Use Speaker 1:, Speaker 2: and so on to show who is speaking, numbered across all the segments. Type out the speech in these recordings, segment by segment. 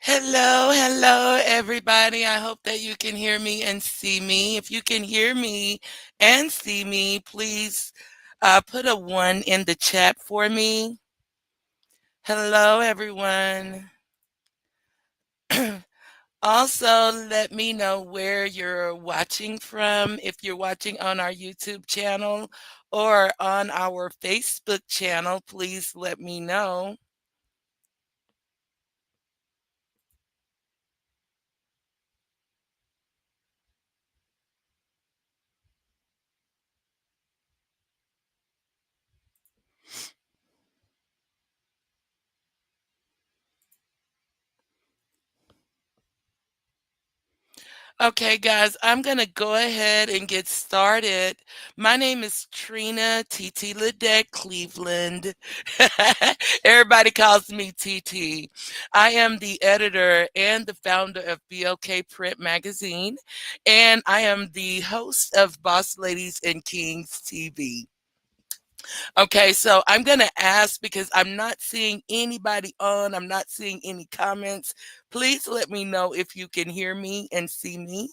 Speaker 1: Hello, everybody. I hope that you can hear me and see me. If you can hear me and see me, please put a one in the chat for me. Hello, everyone. Also, let me know where you're watching from. If you're watching on our YouTube channel or on our Facebook channel, please let me know. Okay, guys, I'm going to go ahead and get started. My name is Trina TT Ledet Cleveland. Everybody calls me TT. I am the editor and the founder of Blkprint magazine, and I am the host of Boss Ladies and Kings TV. Okay, so I'm going to ask because I'm not seeing anybody on, I'm not seeing any comments. Please let me know if you can hear me and see me.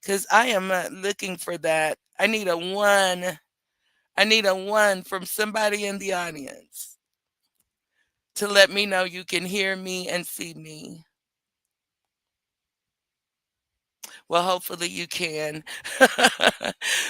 Speaker 1: Because I am looking for that. I need a one. I need a one from somebody in the audience to let me know you can hear me and see me. Well, hopefully you can.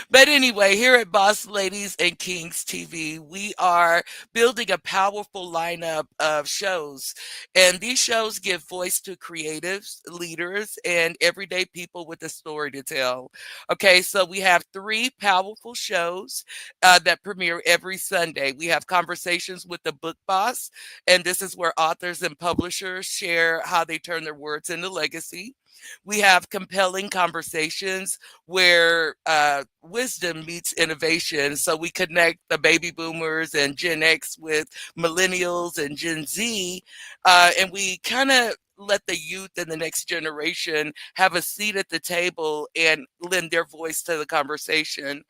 Speaker 1: But anyway, here at Boss Ladies and Kings TV, we are building a powerful lineup of shows. And these shows give voice to creatives, leaders, and everyday people with a story to tell. Okay, so we have three powerful shows that premiere every Sunday. We have Conversations with the Book Boss, and this is where authors and publishers share how they turn their words into legacy. We have compelling conversations where wisdom meets innovation. So we connect the baby boomers and Gen X with millennials and Gen Z, and we kind of let the youth and the next generation have a seat at the table and lend their voice to the conversation.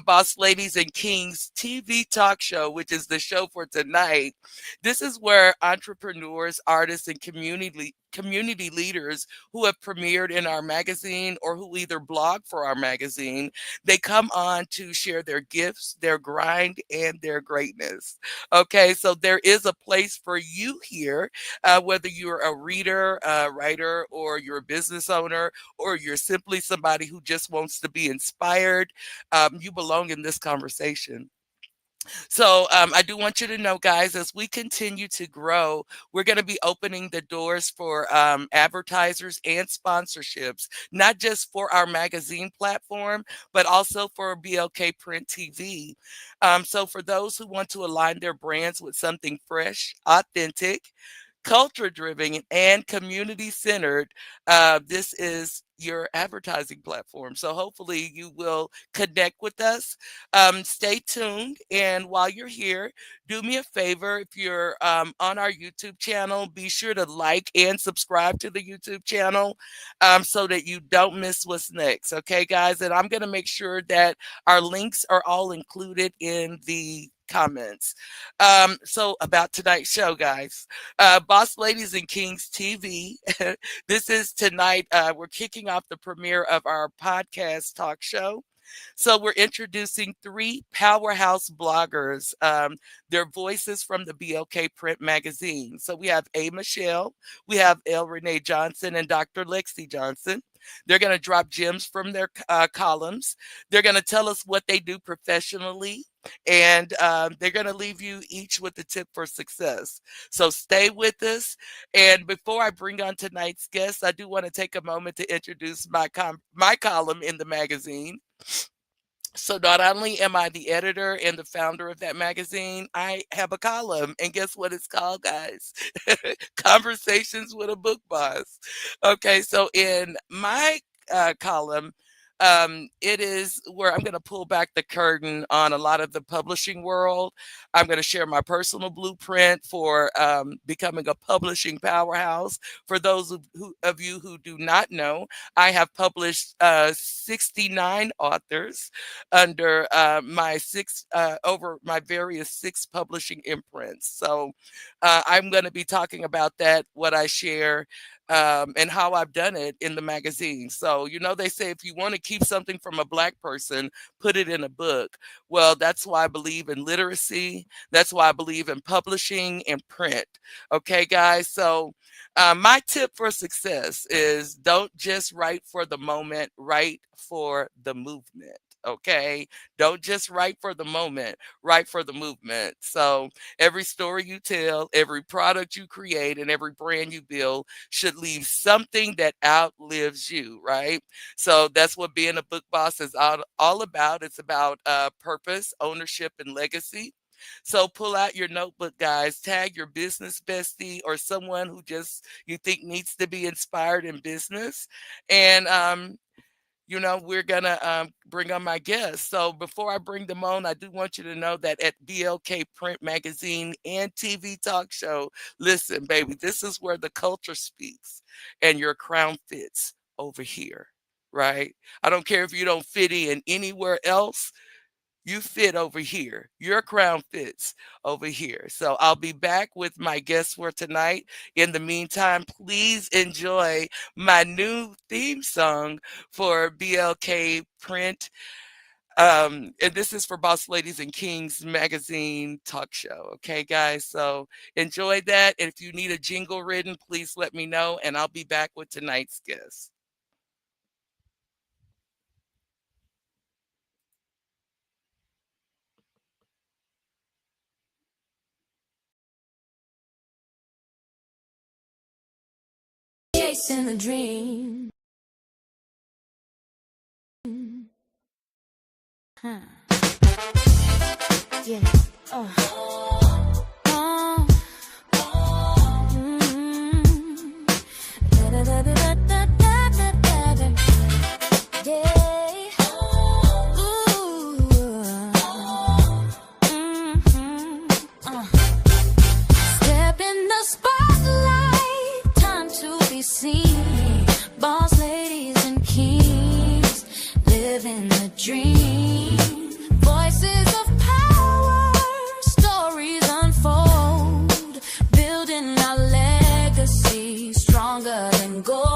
Speaker 1: Boss Ladies and Kings TV talk show, which is the show for tonight. This is where entrepreneurs, artists, and community leaders who have premiered in our magazine or who either blog for our magazine, they come on to share their gifts, their grind, and their greatness. Okay, so there is a place for you here, whether you're a reader, a writer, or you're a business owner, or you're simply somebody who just wants to be inspired. You belong in this conversation. So I do want you to know, guys, as we continue to grow, we're going to be opening the doors for advertisers and sponsorships, not just for our magazine platform, but also for BLK Print TV. So for those who want to align their brands with something fresh, authentic, culture driven, and community centered, this is your advertising platform. So hopefully you will connect with us. Stay tuned. And while you're here, do me a favor. If you're on our YouTube channel, be sure to like and subscribe to the YouTube channel so that you don't miss what's next. Okay, guys? And I'm going to make sure that our links are all included in the comments. So about tonight's show, guys. Boss Ladies and Kings TV. This is tonight. We're kicking off the premiere of our podcast talk show. So we're introducing three powerhouse bloggers, their voices from the BLK Print magazine. So we have A. Michelle, we have L. Renee Johnson, and Dr. Lexi Johnson. They're going to drop gems from their columns. They're going to tell us what they do professionally, and they're going to leave you each with a tip for success. So stay with us. And before I bring on tonight's guest, I do want to take a moment to introduce my column in the magazine. So not only am I the editor and the founder of that magazine, I have a column. And guess what it's called, guys? Conversations with a Book Boss. Okay, so in my column, It is where I'm going to pull back the curtain on a lot of the publishing world. I'm going to share my personal blueprint for becoming a publishing powerhouse. For those of you who do not know, I have published 69 authors under over my various six publishing imprints. So I'm going to be talking about that, what I share, and how I've done it in the magazine. So, they say if you want to keep something from a Black person, put it in a book. Well, that's why I believe in literacy. That's why I believe in publishing and print. Okay, guys. So, my tip for success is don't just write for the moment, write for the movement. Okay. Don't just write for the moment, write for the movement. So, every story you tell, every product you create, and every brand you build should leave something that outlives you, right? So that's what being a book boss is all about. It's about purpose, ownership, and legacy. So pull out your notebook, guys. Tag your business bestie or someone who just you think needs to be inspired in business. And we're gonna bring on my guests. So before I bring them on, I do want you to know that at BLK Print Magazine and TV Talk Show, listen, baby, this is where the culture speaks, and your crown fits over here, right? I don't care if you don't fit in anywhere else. You fit over here. Your crown fits over here. So I'll be back with my guests for tonight. In the meantime, please enjoy my new theme song for BLK Print. And this is for Boss Ladies and Kings magazine talk show. Okay, guys. So enjoy that. And if you need a jingle written, please let me know. And I'll be back with tonight's guest.
Speaker 2: Chasing a dream. Huh. Yeah. Oh. Mm. Da-da-da-da-da-da-da-da-da. Yeah. Ooh. Mhm. Step in the spotlight, time to be seen. Boss ladies and kings, living the dream. Voices of power, stories unfold, building our legacy stronger than gold.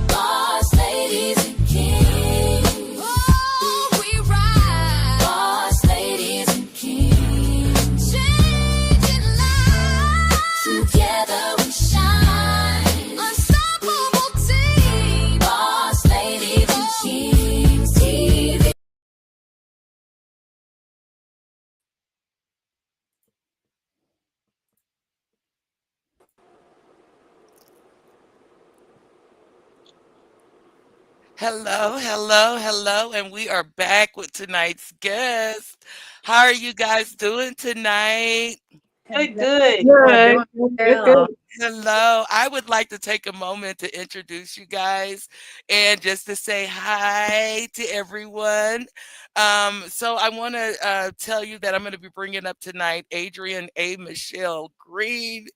Speaker 2: Boss ladies and kings, oh, we ride. Boss ladies and kings, changing lives. Together we shine. Unstoppable team. Boss ladies and kings TV.
Speaker 1: Hello, hello, hello, and we are back with tonight's guest. How are you guys doing tonight?
Speaker 3: Good, good.
Speaker 4: We're
Speaker 5: Good.
Speaker 4: doing
Speaker 5: Good,
Speaker 4: well.
Speaker 5: good.
Speaker 1: Hello. I would like to take a moment to introduce you guys and just to say hi to everyone. So I want to tell you that I'm going to be bringing up tonight Adrianne A. Michelle Green.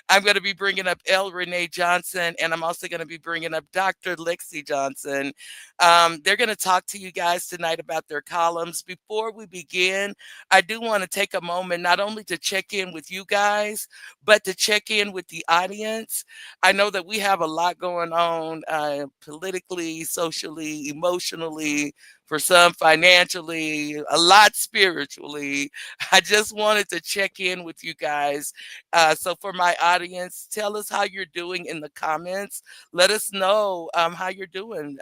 Speaker 1: I'm going to be bringing up L. Renee Johnson, and I'm also going to be bringing up Dr. Lexi Johnson. They're going to talk to you guys tonight about their columns. Before we begin, I do want to take a moment not only to check in with you guys, but to check in with the audience. I know that we have a lot going on politically, socially, emotionally, for some financially, a lot spiritually. I just wanted to check in with you guys. So, for my audience, tell us how you're doing in the comments. Let us know how you're doing.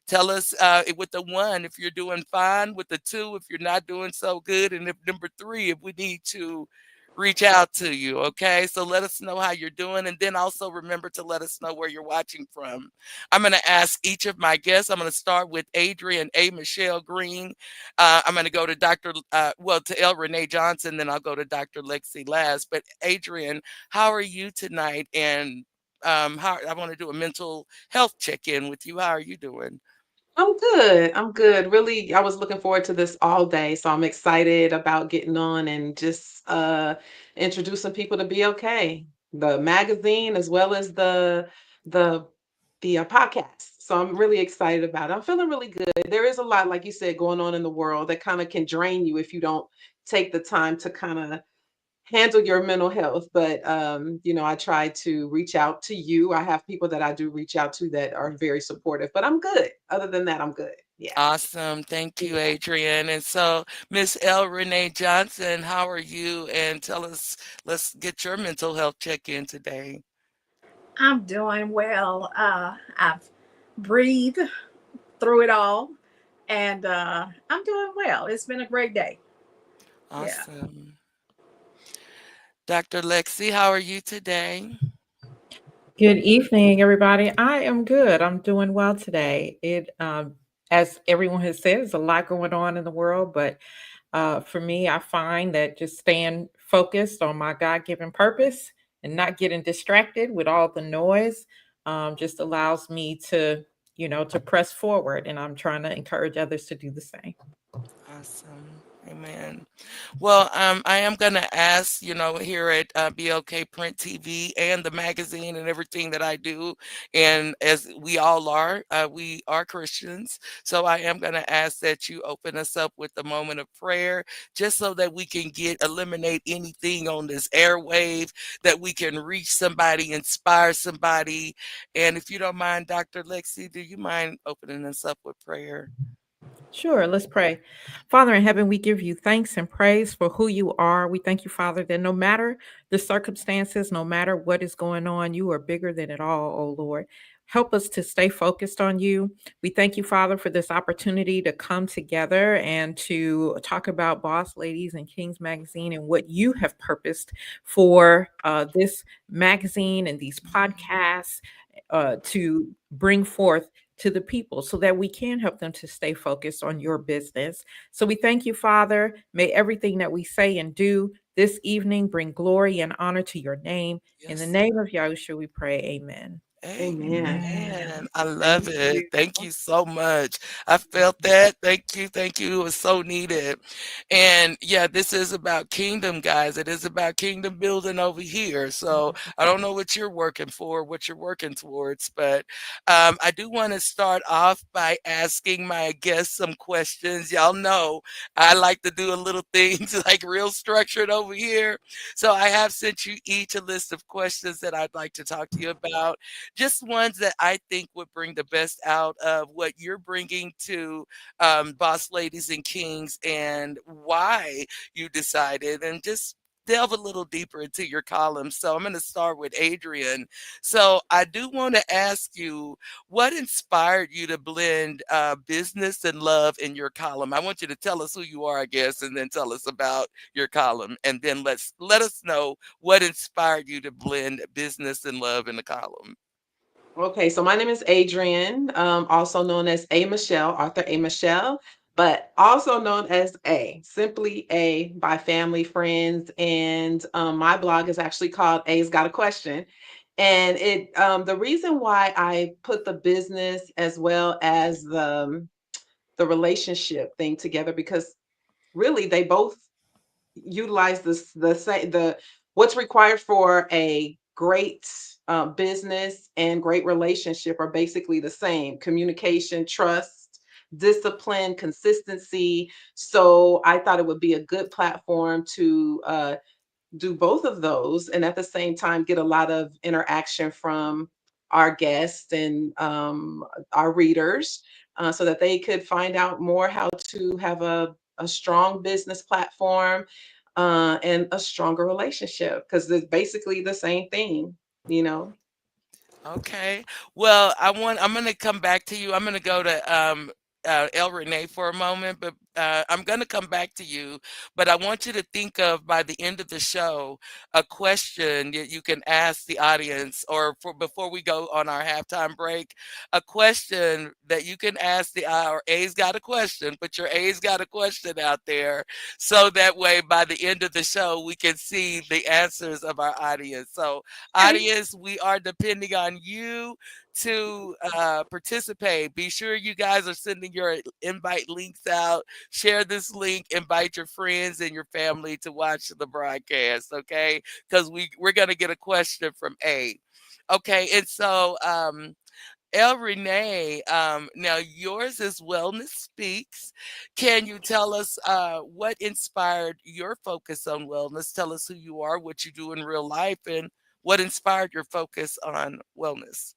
Speaker 1: Tell us with the one if you're doing fine, with the two if you're not doing so good, and if number three if we need to reach out to you. Okay, so let us know how you're doing, and then also remember to let us know where you're watching from. I'm going to ask each of my guests. I'm going to start with Adrianne A. Michelle Green. I'm going to go to to L. Renee Johnson, then I'll go to Dr. Lexi last. But Adrianne, how are you tonight? And how I want to do a mental health check-in with you. How are you doing?
Speaker 3: I'm good. I'm good. Really, I was looking forward to this all day, so I'm excited about getting on and just introducing people to Be Okay, the magazine as well as the the podcast. So I'm really excited about it. I'm feeling really good. There is a lot, like you said, going on in the world that kind of can drain you if you don't take the time to kind of handle your mental health. But I try to reach out to you. I have people that I do reach out to that are very supportive, but I'm good. Other than that, I'm good. Yeah.
Speaker 1: Awesome. Thank you,
Speaker 3: Yeah.
Speaker 1: Adrianne. And so, Miss L. Renee Johnson, how are you? And tell us, let's get your mental health check-in today.
Speaker 4: I'm doing well. I've breathed through it all, and I'm doing well. It's been a great day. Yeah.
Speaker 1: Awesome. Dr. Lexi, how are you today?
Speaker 5: Good evening, everybody. I am good. I'm doing well today. As everyone has said, there's a lot going on in the world, but for me, I find that just staying focused on my God-given purpose and not getting distracted with all the noise just allows me to press forward. And I'm trying to encourage others to do the same.
Speaker 1: Awesome. Amen. Well, I am going to ask, here at Blkprint TV and the magazine and everything that I do, and as we all are, we are Christians. So I am going to ask that you open us up with a moment of prayer, just so that we can eliminate anything on this airwave, that we can reach somebody, inspire somebody. And if you don't mind, Dr. Lexi, do you mind opening us up with prayer?
Speaker 5: Sure, let's pray. Father in heaven, we give you thanks and praise for who you are. We thank you, Father, that no matter the circumstances, no matter what is going on, you are bigger than it all, oh Lord. Help us to stay focused on you. We thank you, Father, for this opportunity to come together and to talk about Boss Ladies and Kings magazine and what you have purposed for this magazine and these podcasts to bring forth to the people so that we can help them to stay focused on your business. So we thank you, Father. May everything that we say and do this evening bring glory and honor to your name. In the
Speaker 1: Yes.
Speaker 5: name of Yahushua, we pray. Amen.
Speaker 3: Amen.
Speaker 1: Amen. I
Speaker 3: Thank
Speaker 1: love it.
Speaker 3: you.
Speaker 1: Thank you so much. I felt that. Thank you. Thank you. It was so needed. And yeah, this is about kingdom, guys. It is about kingdom building over here. So I don't know what you're working for, what you're working towards, but I do want to start off by asking my guests some questions. Y'all know I like to do a little things like real structured over here. So I have sent you each a list of questions that I'd like to talk to you about, just ones that I think would bring the best out of what you're bringing to Boss Ladies and Kings, and why you decided, and just delve a little deeper into your column. So I'm going to start with Adrian. So I do want to ask you, what inspired you to blend business and love in your column? I want you to tell us who you are, I guess, and then tell us about your column, and then let us know what inspired you to blend business and love in the column.
Speaker 3: Okay, so my name is Adrianne, also known as A. Michelle, Arthur A. Michelle, but also known as A, simply A by family, friends. And my blog is actually called A's Got a Question. And the reason why I put the business as well as the relationship thing together, because really they both utilize the same the what's required for a great business and great relationship are basically the same: communication, trust, discipline, consistency. So I thought it would be a good platform to do both of those and at the same time get a lot of interaction from our guests and our readers, so that they could find out more how to have a strong business platform and a stronger relationship, because it's basically the same thing, you know.
Speaker 1: Okay. Well, I'm going to come back to you. I'm going to go to El Renee for a moment, but I'm going to come back to you, but I want you to think of by the end of the show a question that you can ask the audience, or for before we go on our halftime break, a question that you can ask or A's got a question, put your A's got a question out there, so that way by the end of the show we can see the answers of our audience. So,
Speaker 4: Okay.
Speaker 1: audience, we are depending on you to participate. Be sure you guys are sending your invite links out. Share this link, invite your friends and your family to watch the broadcast, okay? Because we're gonna get a question from A. Okay, and so El Renee, now yours is Wellness Speaks. Can you tell us what inspired your focus on wellness? Tell us who you are, what you do in real life, and what inspired your focus on wellness.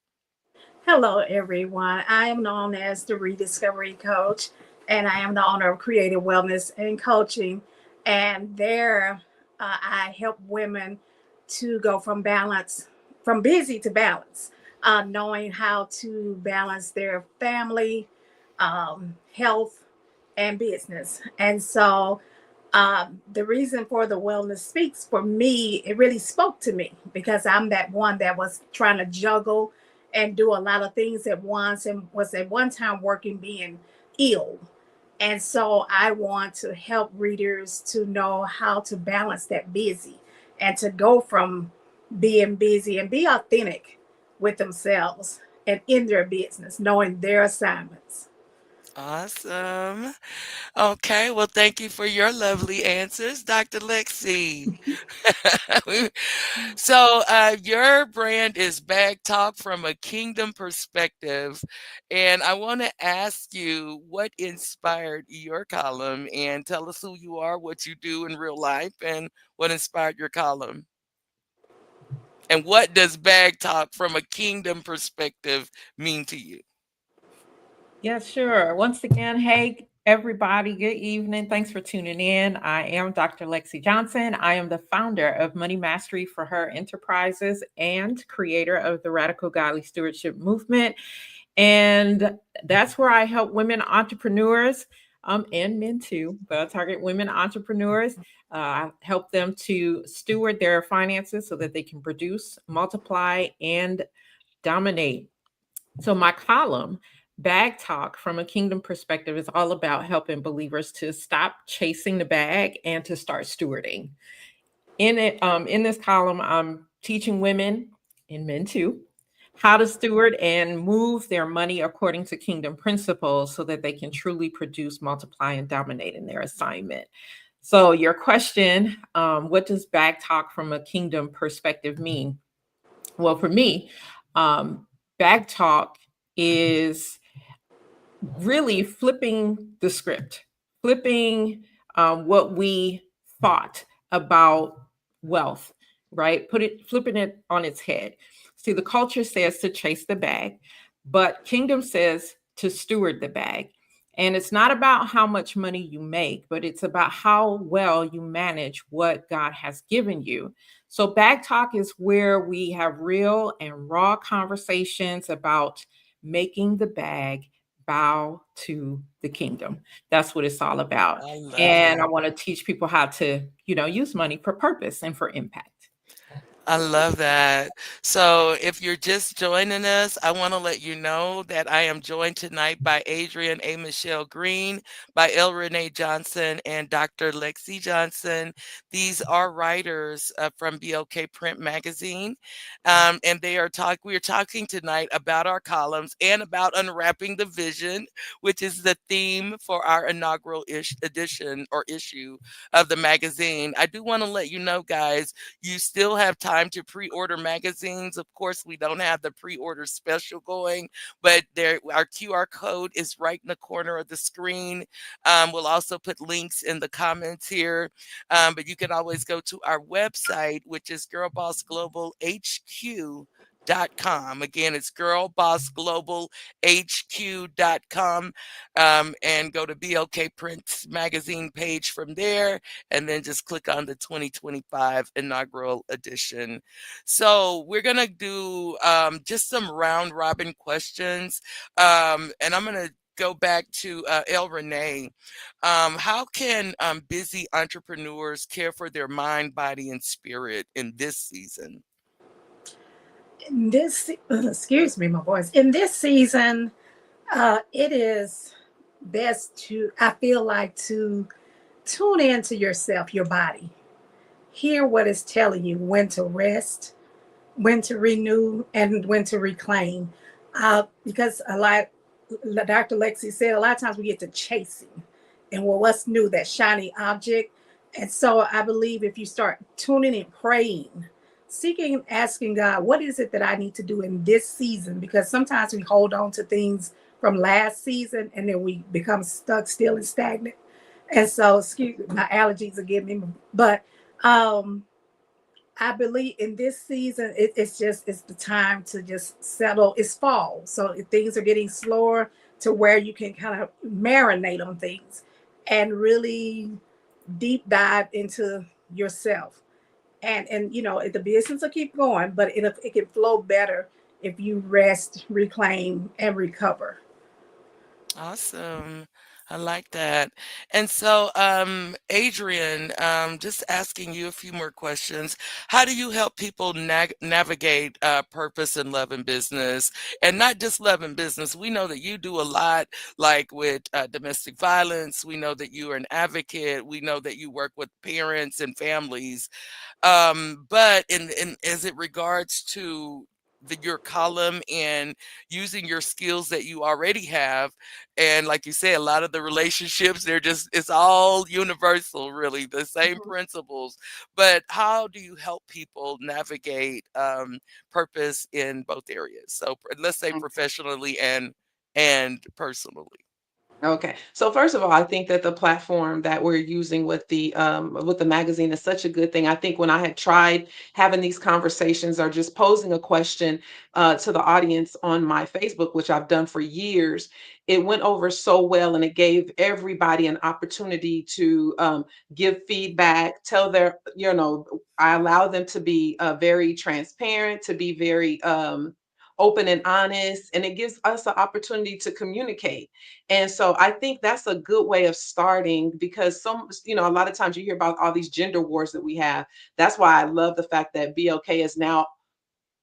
Speaker 4: Hello, everyone. I am known as the Rediscovery Coach, and I am the owner of Creative Wellness and Coaching. And there, I help women to go from balance, from busy to balance, knowing how to balance their family, health, and business. And so, the reason for the Wellness Speaks, for me, it really spoke to me because I'm that one that was trying to juggle and do a lot of things at once and was at one time working being ill. And so I want to help readers to know how to balance that busy and to go from being busy and be authentic with themselves and in their business, knowing their assignments.
Speaker 1: Awesome. Okay, well, thank you for your lovely answers, Dr. Lexi. So, your brand is Bag Talk from a Kingdom Perspective. And I want to ask you what inspired your column, and tell us who you are, what you do in real life, and what inspired your column. And what does Bag Talk from a Kingdom Perspective mean to you?
Speaker 5: Yeah, sure. Once again, hey, everybody, good evening. Thanks for tuning in. I am Dr. Lexi Johnson. I am the founder of Money Mastery for Her Enterprises and creator of the Radical Godly Stewardship Movement. And that's where I help women entrepreneurs and men too, but I target women entrepreneurs. I help them to steward their finances so that they can produce, multiply, and dominate. So my column, Bag Talk from a Kingdom Perspective, is all about helping believers to stop chasing the bag and to start stewarding. In this column, I'm teaching women and men too how to steward and move their money according to kingdom principles so that they can truly produce, multiply, and dominate in their assignment. So, your question, what does Bag Talk from a kingdom perspective mean? Well, for me, um, Bag Talk is really flipping the script, flipping what we thought about wealth, right? Flipping it on its head. See, the culture says to chase the bag, but kingdom says to steward the bag. And it's not about how much money you make, but it's about how well you manage what God has given you. So, Bag Talk is where we have real and raw conversations about making the bag bow to the kingdom. That's what it's all about.
Speaker 1: I love
Speaker 5: And I
Speaker 1: it.
Speaker 5: want to teach people how to, use money for purpose and for impact.
Speaker 1: I love that. So, if you're just joining us, I want to let you know that I am joined tonight by Adrian A. Michelle Green, by L. Renee Johnson, and Dr. Lexi Johnson. These are writers from Blkprint magazine, and we are talking tonight about our columns and about unwrapping the vision, which is the theme for our inaugural edition or issue of the magazine. I do want to let you know, guys, you still have time to pre-order magazines. Of course, we don't have the pre-order special going, but our QR code is right in the corner of the screen. We'll also put links in the comments here, but you can always go to our website, which is girlbossglobalhq.com. Again, it's girlbossglobalhq.com, and go to BLK Print's magazine page from there, and then just click on the 2025 inaugural edition. So we're going to do just some round robin questions, and I'm going to go back to El Renee. How can busy entrepreneurs care for their mind, body, and spirit in this season?
Speaker 4: In this, excuse me, my voice. In this season, it is best to, I feel like, to tune into yourself, your body. Hear what it's telling you, when to rest, when to renew, and when to reclaim. Because a lot, Dr. Lexi said, a lot of times we get to chasing. And well, what's new? That shiny object. And so I believe if you start tuning and praying, seeking and asking God, what is it that I need to do in this season? Because sometimes we hold on to things from last season and then we become stuck still and stagnant. And so, excuse me, my allergies are getting me. But I believe in this season, it's the time to just settle. It's fall, so things are getting slower to where you can kind of marinate on things and really deep dive into yourself. And the business will keep going, but it can flow better if you rest, reclaim, and recover.
Speaker 1: Awesome. I like that. And so, Adrian, just asking you a few more questions. How do you help people navigate purpose and love in business? And not just love in business. We know that you do a lot, like with domestic violence. We know that you are an advocate. We know that you work with parents and families. But in as it regards to your column and using your skills that you already have, and like you say, a lot of the relationships, they're just, it's all universal, really, the same
Speaker 3: Mhm.
Speaker 1: principles. But how do you help people navigate purpose in both areas? So let's say professionally and personally.
Speaker 3: Okay. So first of all, I think that the platform that we're using with the magazine is such a good thing. I think when I had tried having these conversations or just posing a question to the audience on my Facebook, which I've done for years, it went over so well and it gave everybody an opportunity to give feedback, tell their, I allow them to be very transparent, to be very open and honest, and it gives us an opportunity to communicate. And so I think that's a good way of starting because a lot of times you hear about all these gender wars that we have. That's why I love the fact that BLK is now,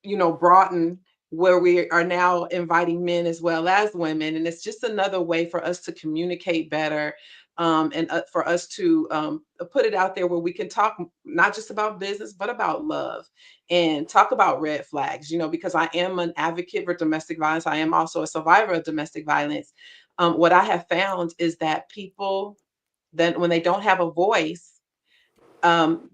Speaker 3: broadened where we are now inviting men as well as women. And it's just another way for us to communicate better, and for us to put it out there where we can talk not just about business, but about love and talk about red flags, because I am an advocate for domestic violence. I am also a survivor of domestic violence. What I have found is that people, then when they don't have a voice,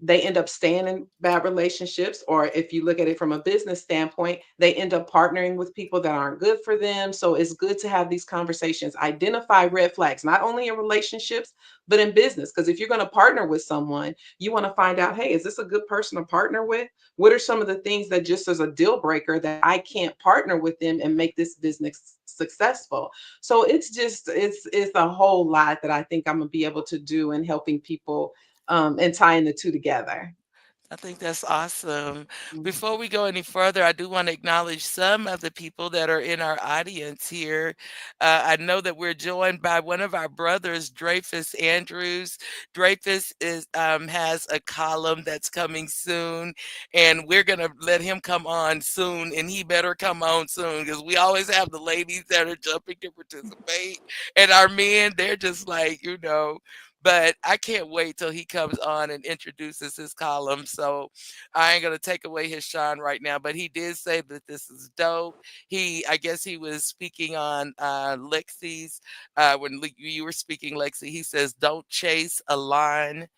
Speaker 3: they end up staying in bad relationships, or if you look at it from a business standpoint, they end up partnering with people that aren't good for them. So it's good to have these conversations, identify red flags, not only in relationships, but in business. Because if you're going to partner with someone, you want to find out, hey, is this a good person to partner with? What are some of the things that just as a deal breaker that I can't partner with them and make this business successful? So it's a whole lot that I think I'm gonna be able to do in helping people, and tying the two together.
Speaker 1: I think that's awesome.
Speaker 3: Mhm.
Speaker 1: Before we go any further, I do want to acknowledge some of the people that are in our audience here. I know that we're joined by one of our brothers, Dreyfus Andrews. Dreyfus has a column that's coming soon, and we're gonna let him come on soon, and he better come on soon because we always have the ladies that are jumping to participate, and our men, they're just like, but I can't wait till he comes on and introduces his column. So I ain't gonna take away his shine right now, but he did say that this is dope. I guess he was speaking on Lexi's when you were speaking, Lexi. He says, "Don't chase a line."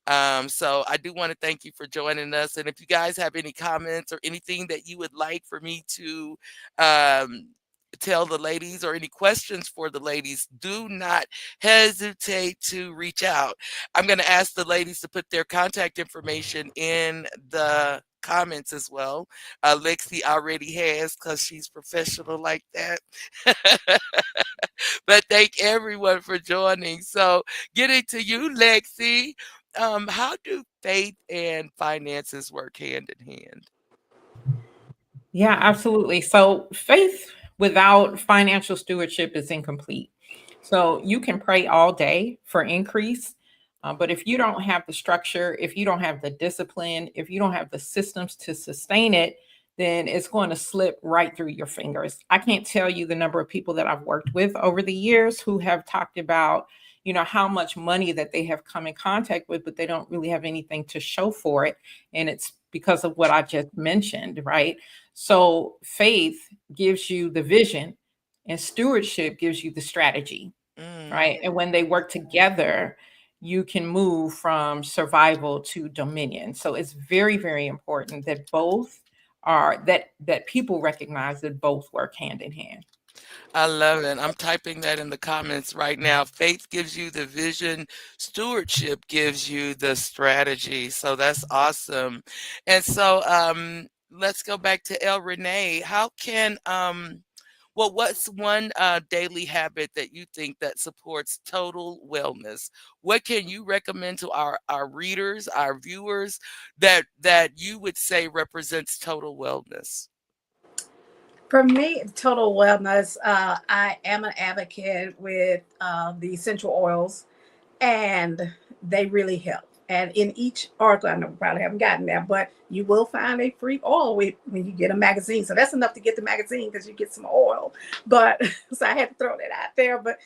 Speaker 1: So I do want to thank you for joining us. And if you guys have any comments or anything that you would like for me to um, tell the ladies or any questions for the ladies, do not hesitate to reach out. I'm going to ask the ladies to put their contact information in the comments as well. Lexi already has because she's professional like that. But thank everyone for joining. So, getting to you, Lexi, how do faith and finances work hand in hand?
Speaker 5: Yeah, absolutely. So faith without financial stewardship is incomplete. So you can pray all day for increase. But if you don't have the structure, if you don't have the discipline, if you don't have the systems to sustain it, then it's going to slip right through your fingers. I can't tell you the number of people that I've worked with over the years who have talked about, how much money that they have come in contact with, but they don't really have anything to show for it. And it's because of what I just mentioned, right? So faith gives you the vision and stewardship gives you the strategy,
Speaker 1: Mm.
Speaker 5: right? And when they work together, you can move from survival to dominion. So it's very, very important that both are that people recognize that both work hand in hand.
Speaker 1: I love it. I'm typing that in the comments right now. Faith gives you the vision, stewardship gives you the strategy. So that's awesome. And so let's go back to El Renee. How can what's one daily habit that you think that supports total wellness? What can you recommend to our readers, our viewers that you would say represents total wellness?
Speaker 4: For me, total wellness, I am an advocate with the essential oils, and they really help. And in each article, I know we probably haven't gotten there, but you will find a free oil when you get a magazine. So that's enough to get the magazine because you get some oil. But so I had to throw that out there. But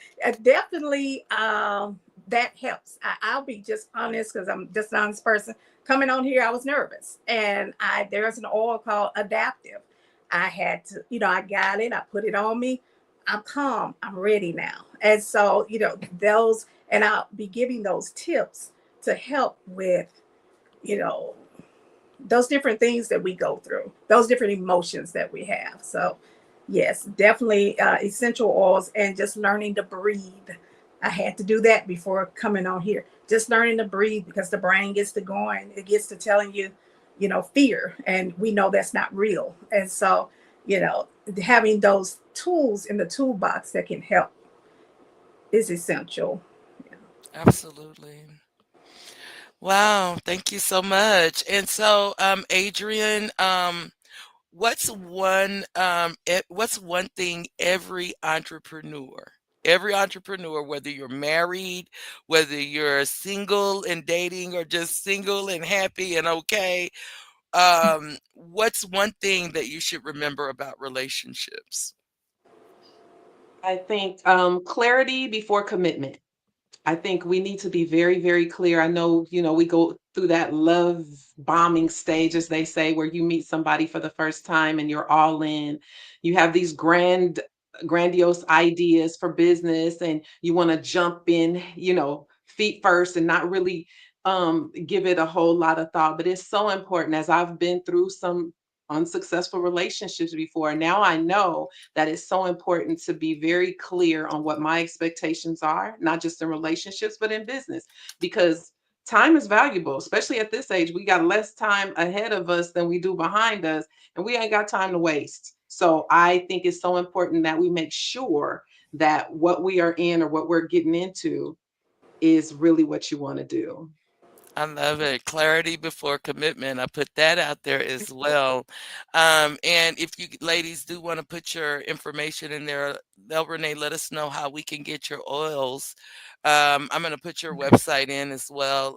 Speaker 4: definitely that helps. I'll be just honest because I'm just an honest person. Coming on here, I was nervous, and there's an oil called Adaptive. I had to, I got it. I put it on me. I'm calm. I'm ready now. And so, those, and I'll be giving those tips to help with, you know, those different things that we go through, those different emotions that we have. So, yes, definitely essential oils and just learning to breathe. I had to do that before coming on here. Just learning to breathe because the brain gets to going, it gets to telling you, fear, and we know that's not real. And so, you know, having those tools in the toolbox that can help is essential. Yeah.
Speaker 1: Absolutely. Wow, thank you so much. And so, Adrian, what's one thing every entrepreneur, whether you're married, whether you're single and dating, or just single and happy and okay, what's one thing that you should remember about relationships?
Speaker 3: I think clarity before commitment. I think we need to be very, very clear. I know, we go through that love bombing stage, as they say, where you meet somebody for the first time and you're all in. You have these grandiose ideas for business and you want to jump in, feet first and not really give it a whole lot of thought. But it's so important, as I've been through some unsuccessful relationships before. Now I know that it's so important to be very clear on what my expectations are, not just in relationships, but in business, because time is valuable, especially at this age. We got less time ahead of us than we do behind us, and we ain't got time to waste. So I think it's so important that we make sure that what we are in or what we're getting into is really what you want to do.
Speaker 1: I love it. Clarity before commitment. I put that out there as well. And if you ladies do want to put your information in there, Renee, let us know how we can get your oils. I'm going to put your website in as well.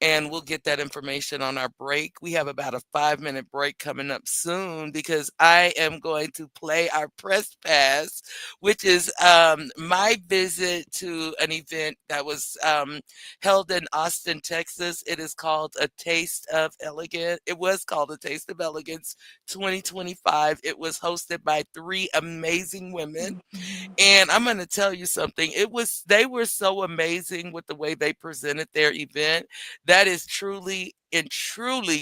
Speaker 1: And we'll get that information on our break. We have about a 5-minute break coming up soon because I am going to play our press pass, which is my visit to an event that was held in Austin, Texas. It is called A Taste of Elegance. It was called A Taste of Elegance 2025. It was hosted by 3 amazing women,
Speaker 4: Mhm.
Speaker 1: and I'm going to tell you something. They were so amazing with the way they presented their event. That is truly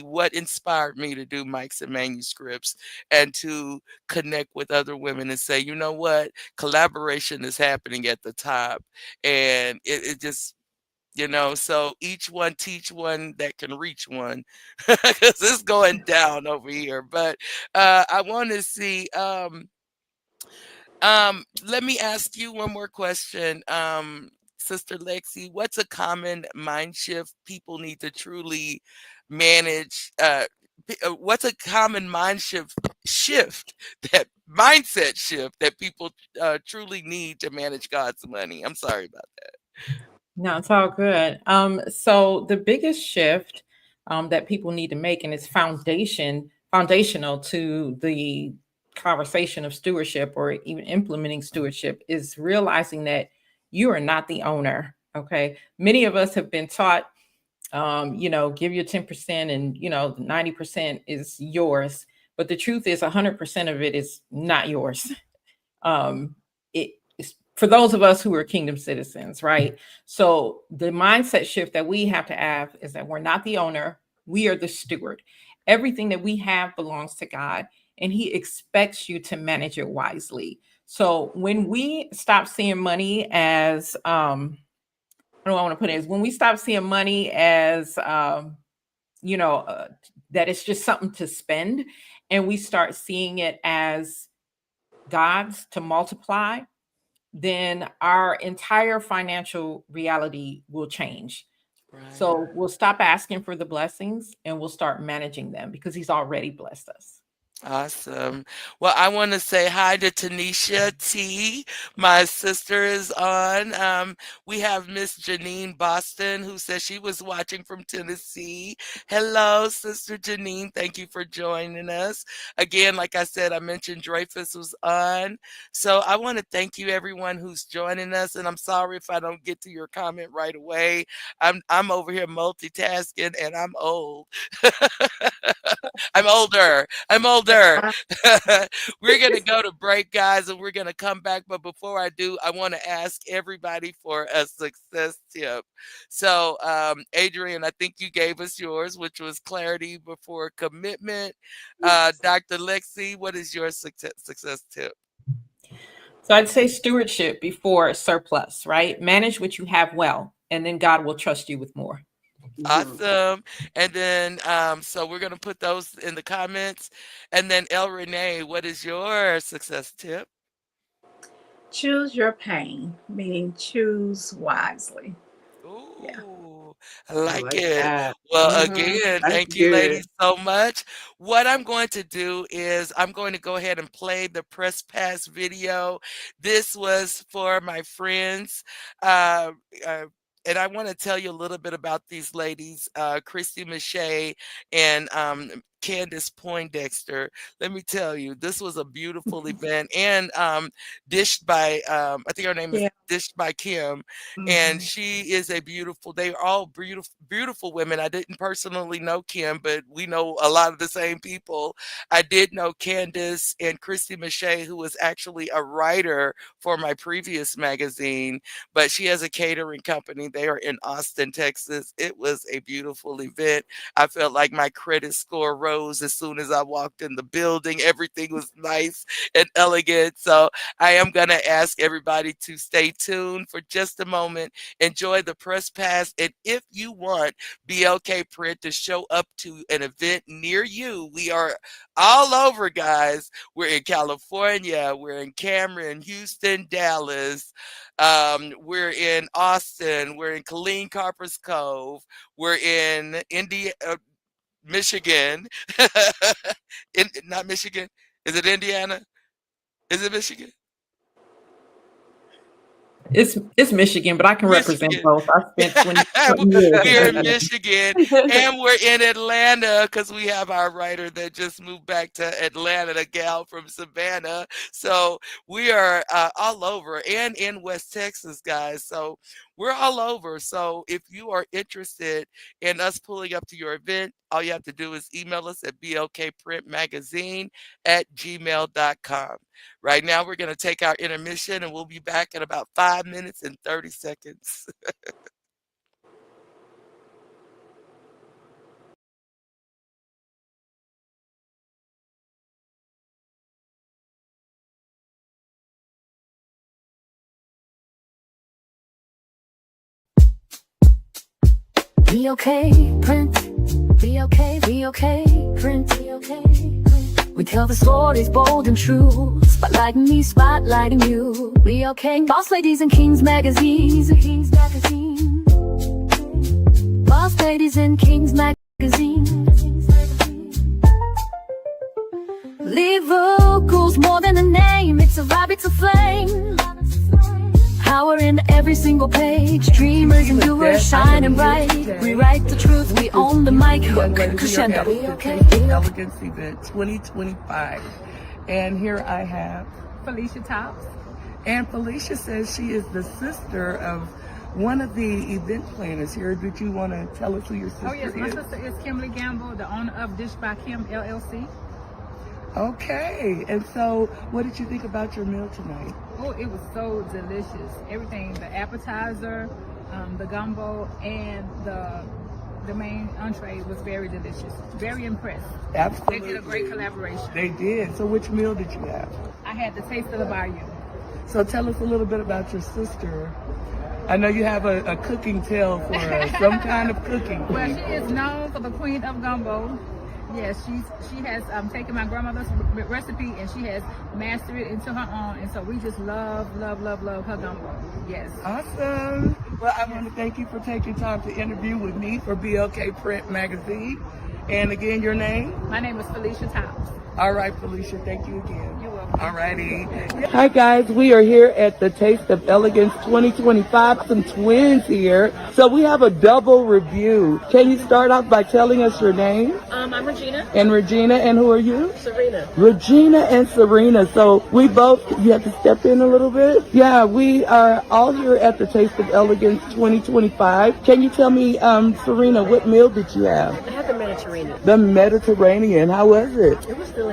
Speaker 1: what inspired me to do mics and manuscripts and to connect with other women and say, you know what, collaboration is happening at the top. And it just, so each one teach one that can reach one because it's going down over here. But I want to see. Let me ask you one more question. Sister Lexi, what's a common mind shift people need to truly manage? what's a common shift that mindset shift that people truly need to manage God's money? I'm sorry about that.
Speaker 5: No, it's all good. So the biggest shift that people need to make, and it's foundational to the conversation of stewardship or even implementing stewardship, is realizing that you are not the owner. Okay. Many of us have been taught, give your 10% and, 90% is yours. But the truth is 100% of it is not yours. It is for those of us who are kingdom citizens, right? So the mindset shift that we have to have is that we're not the owner, we are the steward. Everything that we have belongs to God, and He expects you to manage it wisely. So when we stop seeing money as, I don't want to put it as, when we stop seeing money as, that it's just something to spend, and we start seeing it as God's to multiply, then our entire financial reality will change.
Speaker 1: Right.
Speaker 5: So we'll stop asking for the blessings and we'll start managing them because He's already blessed us.
Speaker 1: Awesome. Well, I want to say hi to Tanisha T. My sister is on. We have Miss Janine Boston, who says she was watching from Tennessee. Hello, Sister Janine. Thank you for joining us. Again, like I said, I mentioned Dreyfus was on. So I want to thank you, everyone who's joining us. And I'm sorry if I don't get to your comment right away. I'm over here multitasking, and I'm old. I'm older. We're going to go to break, guys, and we're going to come back. But before I do, I want to ask everybody for a success tip. So, Adrianne, I think you gave us yours, which was clarity before commitment. Dr. Lexi, what is your success tip?
Speaker 5: So I'd say stewardship before surplus, right? Manage what you have well, and then God will trust you with more.
Speaker 1: Awesome. And then, so we're going to put those in the comments. And then Renee, what is your success tip?
Speaker 4: Choose your pain, meaning choose wisely.
Speaker 1: Ooh,
Speaker 4: Yeah.
Speaker 1: I like it.
Speaker 3: that.
Speaker 1: Well, again,
Speaker 3: That's
Speaker 1: thank you,
Speaker 3: good.
Speaker 1: ladies, so much. What I'm going to do is I'm going to go ahead and play the press pass video. This was for my friends. And I want to tell you a little bit about these ladies, Christy Mache and Candace Poindexter. Let me tell you, this was a beautiful event, and dished by, I think her name is Dished by Kim, and she is a beautiful, they are all beautiful women. I didn't personally know Kim, but we know a lot of the same people. I did know Candace and Christy Mache, who was actually a writer for my previous magazine, but she has a catering company. They are in Austin, Texas. It was a beautiful event. I felt like my credit score rose as soon as I walked in the building. Everything was nice and elegant. So I am going to ask everybody to stay tuned for just a moment. Enjoy the press pass. And if you want Blkprint to show up to an event near you, we are all over, guys. We're in California. We're in Cameron, Houston, Dallas. We're in Austin. We're in Killeen, Carpers Cove. We're in Michigan. Not Michigan. Is it Indiana? Is it Michigan?
Speaker 5: It's Michigan, but I can represent
Speaker 1: Michigan.
Speaker 5: both. I spent 20 years.
Speaker 1: We're in Michigan, and we're in Atlanta because we have our writer that just moved back to Atlanta, the gal from Savannah. So we are all over, and in West Texas, guys. So we're all over. So if you are interested in us pulling up to your event, all you have to do is email us at blkprintmagazine@gmail.com. Right now, we're going to take our intermission, and we'll be back in about 5 minutes and 30 seconds.
Speaker 2: Be okay, print. Be okay, print. Be okay, print. We tell the stories bold and true. Spotlighting me, spotlighting you. Be okay, boss ladies and kings magazines. Kings magazine. Boss ladies and kings magazine. more than a name, it's a vibe, it's a flame. Power in every single page, dreamers and doers shining bright. We write the truth, we own the mic, hook, crescendo.
Speaker 1: Elegance Event 2025. And here I have
Speaker 6: Felicia Tops.
Speaker 1: And Felicia says she is the sister of one of the event planners here. Did you want to tell us who your sister is?
Speaker 6: Oh yes, my sister is Kimberly Gamble, the owner of Dish by Kim LLC.
Speaker 1: Okay, and so what did you think about your meal tonight?
Speaker 6: Oh, it was so delicious. Everything, the appetizer, the gumbo, and the main entree was very delicious. Very impressed.
Speaker 1: Absolutely.
Speaker 6: They did a great collaboration.
Speaker 1: They did. So which meal did you have?
Speaker 6: I had the taste of the bayou.
Speaker 1: So tell us a little bit about your sister. I know you have a cooking tale for us, some kind of cooking.
Speaker 6: Well, she is known for the queen of gumbo. Yes, she has taken my grandmother's recipe and she has mastered it into her own. And so we just love her gumbo. Yes.
Speaker 1: Awesome. Well, I want to thank you for taking time to interview with me for Blkprint magazine. And again, your name?
Speaker 6: My name is Felicia Tops.
Speaker 1: All right, Felicia, thank you again.
Speaker 6: You're welcome.
Speaker 1: All righty. Hi, guys. We are here at the Taste of Elegance 2025. Some twins here. So we have a double review. Can you start off by telling us your name?
Speaker 7: I'm Regina.
Speaker 1: And Regina, and who are you?
Speaker 7: Serena.
Speaker 1: Regina and Serena. So we both, you have to step in a little bit. Yeah, we are all here at the Taste of Elegance 2025. Can you tell me, Serena, what meal did you have?
Speaker 7: I had the Mediterranean.
Speaker 1: The Mediterranean. How was it?
Speaker 7: It was delicious.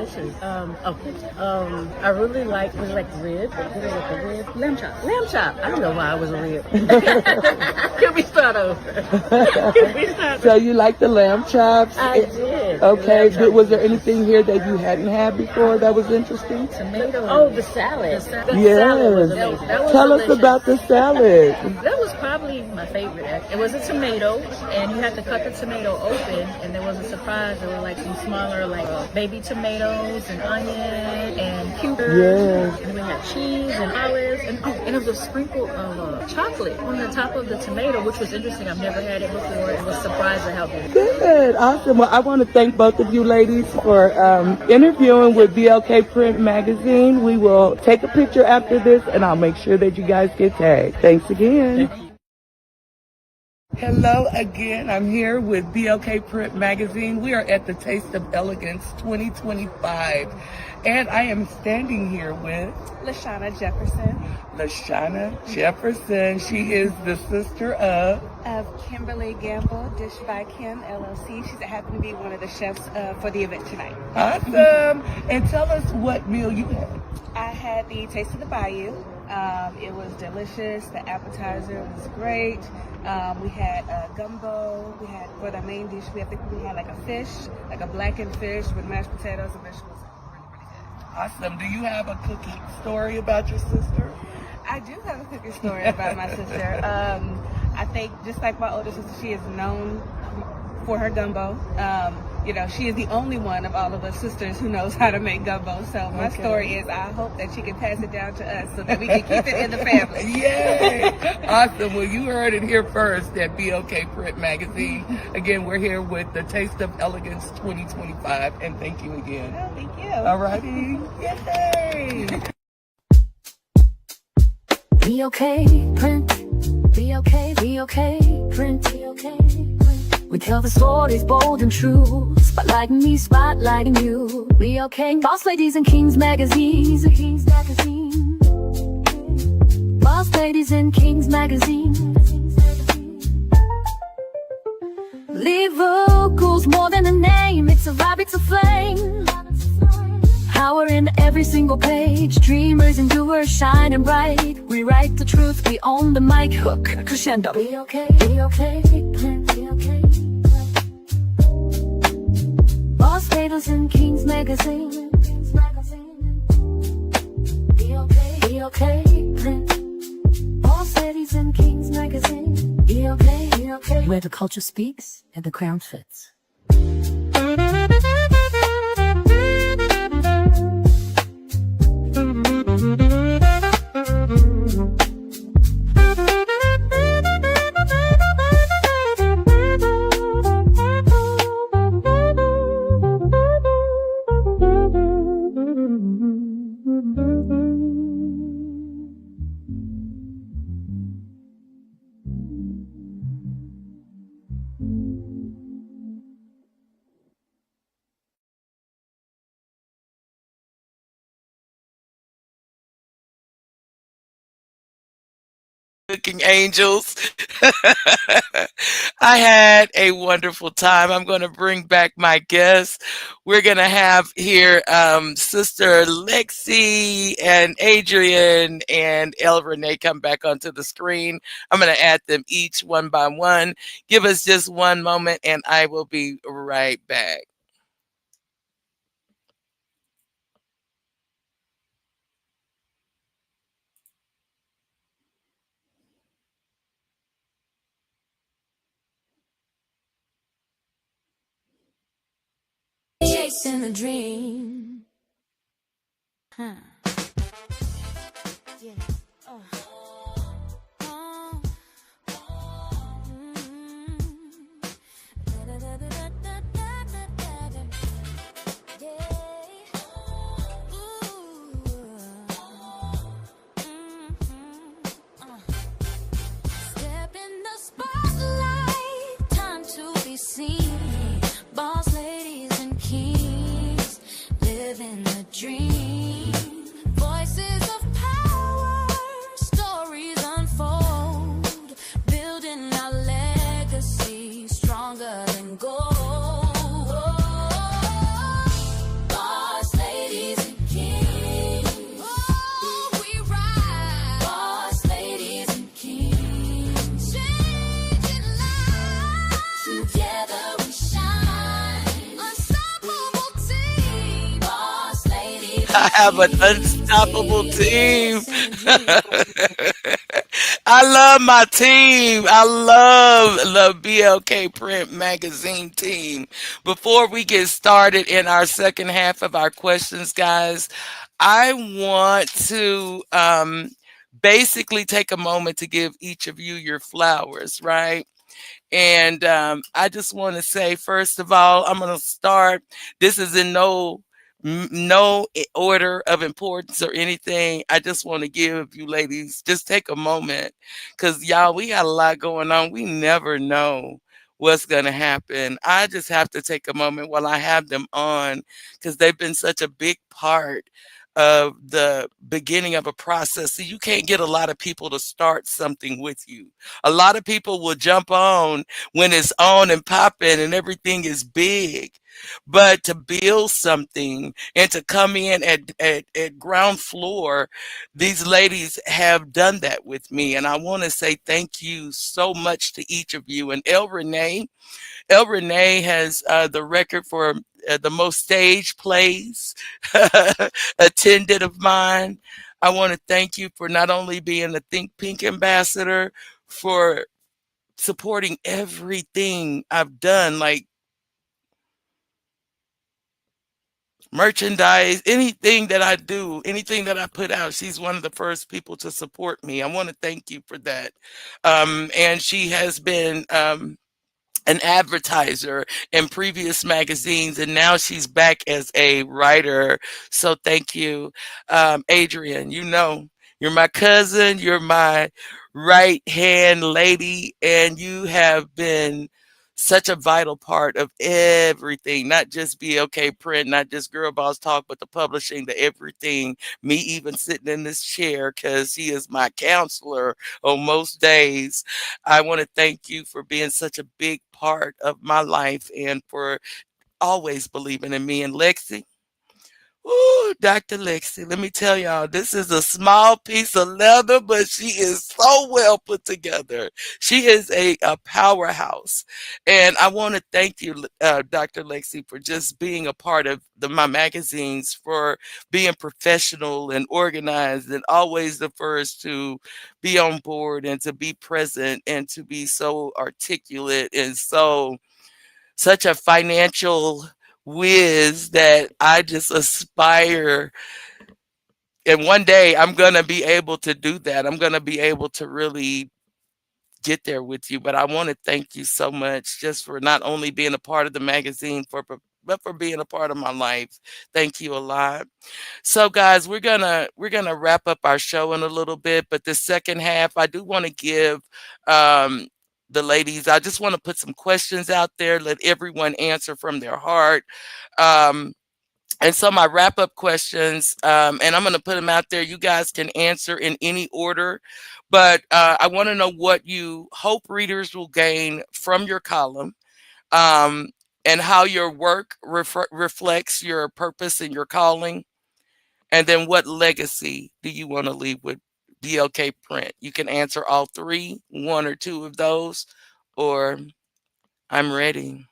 Speaker 7: I really like rib. What is it, the rib? Lamb chop. Lamb chop. I don't know why I was a rib. Can we start over?
Speaker 1: So you like the lamb chops?
Speaker 7: I did.
Speaker 1: Okay.
Speaker 7: Lamb chop.
Speaker 1: Was there anything here that you hadn't had before that was interesting?
Speaker 7: Tomato. Oh, the salad. The
Speaker 1: Yes.
Speaker 7: salad was amazing. That was
Speaker 1: Tell
Speaker 7: delicious.
Speaker 1: us about the salad.
Speaker 7: That was probably my favorite. It was a tomato, and you had to cut the tomato open, and there was a surprise. There were like some smaller, like baby tomatoes and onion and cucumber.
Speaker 1: Yes.
Speaker 7: And we had cheese and olives, and it was a sprinkle of chocolate on the top of the tomato, which was interesting. I've never had it before. It was surprised at how good.
Speaker 1: Good. Awesome. Well, I want to thank both of you ladies for interviewing with Blkprint magazine. We will take a picture after this, and I'll make sure that you guys get tagged. Thanks again. Hello again. I'm here with Blkprint magazine. We are at the Taste of Elegance 2025. And I am standing here with
Speaker 8: Lashana Jefferson
Speaker 1: Lashana Jefferson. She is the sister of
Speaker 8: Kimberly Gamble, Dish by Kim LLC. She's happened to be one of the chefs for the event tonight.
Speaker 1: Awesome. And tell us what meal you had.
Speaker 8: I had the Taste of the Bayou. It was delicious. The appetizer was great. We had gumbo. We had, for the main dish, we had like a fish, like a blackened fish with mashed potatoes and vegetables.
Speaker 1: Awesome. Do you have a cooking story about your sister?
Speaker 8: I do have a cooking story about my sister. I think just like my older sister, she is known for her gumbo. She is the only one of all of us sisters who knows how to make gumbo. So my story is, I hope that she can pass it down to us so that we can keep it in the family.
Speaker 1: Yay! Awesome. Well, you heard it here first at Blkprint magazine. Again, we're here with the Taste of Elegance 2025, and thank you again.
Speaker 8: Oh, thank you.
Speaker 1: All righty. Yay!
Speaker 2: Be okay, print. Be okay, print. Be okay, print. We tell the stories bold and true. Spotlighting me, spotlighting you. Be okay, boss ladies and kings magazines. Boss ladies and kings magazine. Leave vocals more than a name. It's a vibe, it's a flame. Power in every single page, dreamers and doers shining bright. We write the truth, we own the mic, hook, crescendo. Be okay, be okay, be okay. Boss ladies and kings magazine. Be okay, print. Boss ladies and kings magazine. Be okay. Where the culture speaks and the crown fits.
Speaker 1: cooking angels. I had a wonderful time. I'm going to bring back my guests. We're going to have here Sister Lexi and Adrian and El Renee come back onto the screen. I'm going to add them each one by one. Give us just one moment and I will be right back.
Speaker 2: Chasing a dream. Huh. Yeah. Oh. Mm. Da-da-da-da-da-da-da-da-da. Yeah. Ooh. Step in the spotlight, time to be seen. Boss ladies and kings, living the dream. Voices of power, stories unfold, building our legacy stronger than gold. Boss ladies and kings, oh, we ride. Boss ladies and kings, changing lives. Together we shine. Unstoppable team. Boss ladies
Speaker 1: I
Speaker 2: and
Speaker 1: have an
Speaker 2: kings,
Speaker 1: unstoppable team.
Speaker 2: chasing a dream.
Speaker 1: I love my team. I love the Blkprint magazine team. Before we get started in our second half of our questions, guys, I want to basically take a moment to give each of you your flowers, right? And I just want to say, first of all, I'm going to start. This is in no order of importance or anything. I just want to give you ladies, just take a moment, because y'all, we got a lot going on. We never know what's going to happen. I just have to take a moment while I have them on, because they've been such a big part of the beginning of a process. So you can't get a lot of people to start something with you. A lot of people will jump on when it's on and popping and everything is big. But to build something and to come in at ground floor, these ladies have done that with me. And I want to say thank you so much to each of you. And El Renee has the record for the most stage plays attended of mine. I want to thank you for not only being the Think Pink ambassador, for supporting everything I've done, like merchandise, anything that I do, anything that I put out. She's one of the first people to support me. I want to thank you for that. And she has been an advertiser in previous magazines, and now she's back as a writer. So thank you, Adrian. You know, you're my cousin, you're my right hand lady, and you have been such a vital part of everything, not just Blkprint, not just Girl Boss Talk, but the publishing, the everything, me even sitting in this chair because he is my counselor on most days. I want to thank you for being such a big part of my life and for always believing in me. And Lexi, ooh, Dr. Lexi, let me tell y'all, this is a small piece of leather, but she is so well put together. She is a powerhouse. And I want to thank you, Dr. Lexi, for just being a part of my magazines, for being professional and organized and always the first to be on board and to be present and to be so articulate and such a financial whiz that I just aspire. And one day I'm going to be able to do that. I'm going to be able to really get there with you. But I want to thank you so much just for not only being a part of the magazine, but for being a part of my life. Thank you a lot. So guys, we're gonna wrap up our show in a little bit, but the second half, I do want to give um the ladies, I just want to put some questions out there, let everyone answer from their heart. Um And so my wrap up questions, and I'm going to put them out there. You guys can answer in any order, but I want to know what you hope readers will gain from your column, um, and how your work reflects your purpose and your calling. And then what legacy do you want to leave with BLK Print? You can answer all three, one or two of those, or I'm ready.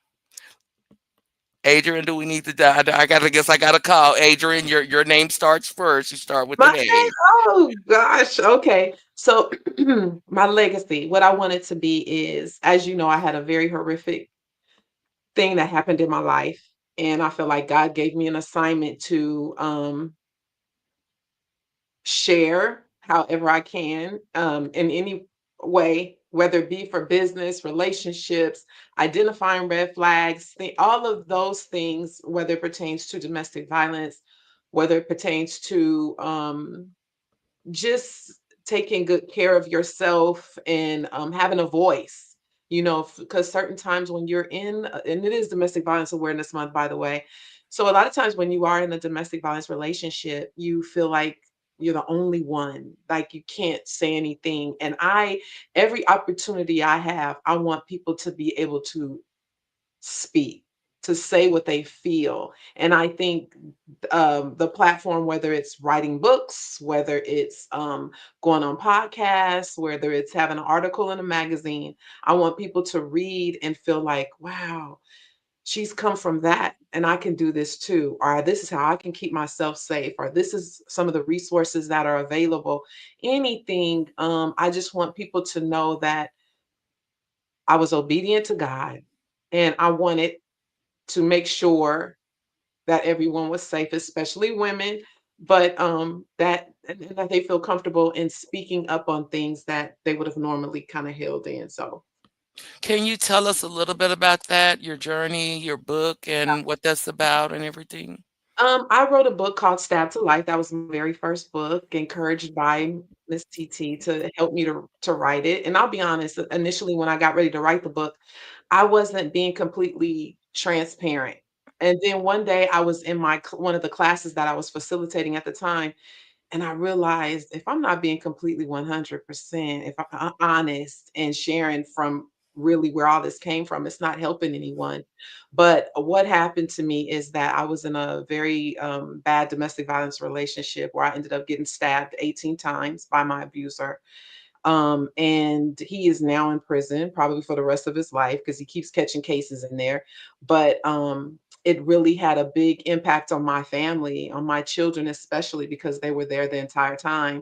Speaker 1: Adrian, do we need to die? I gotta guess I gotta call. Adrian, your name starts first. You start with
Speaker 3: My
Speaker 1: an
Speaker 3: name,
Speaker 1: A.
Speaker 3: oh gosh, okay. So my legacy, what I want it to be is, as you know, I had a very horrific thing that happened in my life, and I feel like God gave me an assignment to share however I can, in any way, whether it be for business, relationships, identifying red flags, all of those things, whether it pertains to domestic violence, whether it pertains to just taking good care of yourself and having a voice, because certain times when you're in, and it is Domestic Violence Awareness Month, by the way. So a lot of times when you are in a domestic violence relationship, you feel like you're the only one, like you can't say anything. And every opportunity I have, I want people to be able to speak, to say what they feel. And I think the platform, whether it's writing books, whether it's going on podcasts, whether it's having an article in a magazine, I want people to read and feel like, wow, she's come from that and I can do this too. Or this is how I can keep myself safe. Or this is some of the resources that are available. Anything. I just want people to know that I was obedient to God and I wanted to make sure that everyone was safe, especially women, but that they feel comfortable in speaking up on things that they would have normally kind of held in. So
Speaker 1: Can you tell us a little bit about that, your journey, your book, and what that's about and everything?
Speaker 3: I wrote a book called Stab to Life. That was my very first book, encouraged by Miss TT to help me to write it. And I'll be honest, initially when I got ready to write the book, I wasn't being completely transparent. And then one day I was in one of the classes that I was facilitating at the time, and I realized if I'm not being completely 100%, if I'm honest and sharing from really where all this came from, it's not helping anyone. But what happened to me is that I was in a very bad domestic violence relationship where I ended up getting stabbed 18 times by my abuser. And he is now in prison, probably for the rest of his life, because he keeps catching cases in there. But it really had a big impact on my family, on my children, especially because they were there the entire time.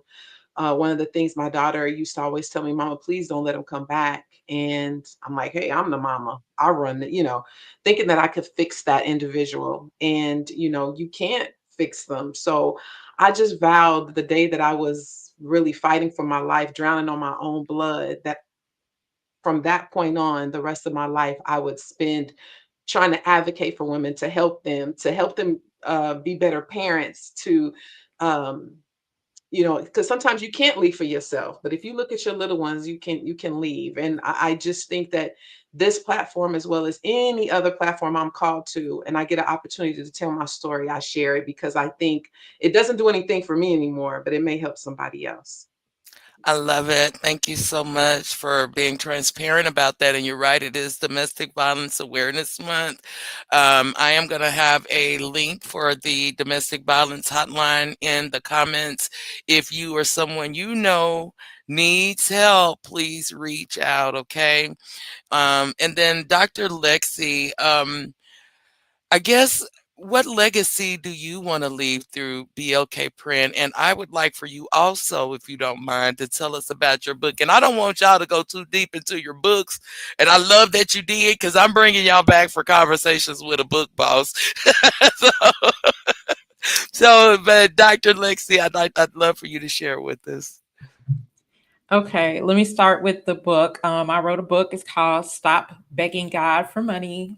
Speaker 3: One of the things my daughter used to always tell me, Mama, please don't let him come back. And I'm like, hey, I'm the mama. I run the, thinking that I could fix that individual. And, you can't fix them. So I just vowed the day that I was really fighting for my life, drowning on my own blood, that from that point on, the rest of my life, I would spend trying to advocate for women, to help them be better parents, to um, because sometimes you can't leave for yourself, but if you look at your little ones, you can leave. And I just think that this platform, as well as any other platform I'm called to, and I get an opportunity to tell my story, I share it because I think it doesn't do anything for me anymore, but it may help somebody else.
Speaker 1: I love it. Thank you so much for being transparent about that. And you're right, it is Domestic Violence Awareness Month. I am going to have a link for the domestic violence hotline in the comments. If you or someone you know needs help, please reach out, okay? And then Dr. Lexi, I guess what legacy do you want to leave through BLK Print? And I would like for you also, if you don't mind, to tell us about your book. And I don't want y'all to go too deep into your books. And I love that you did because I'm bringing y'all back for conversations with a book boss. so, but Dr. Lexi, I'd love for you to share with us.
Speaker 5: Okay, let me start with the book. I wrote a book. It's called Stop Begging God for Money.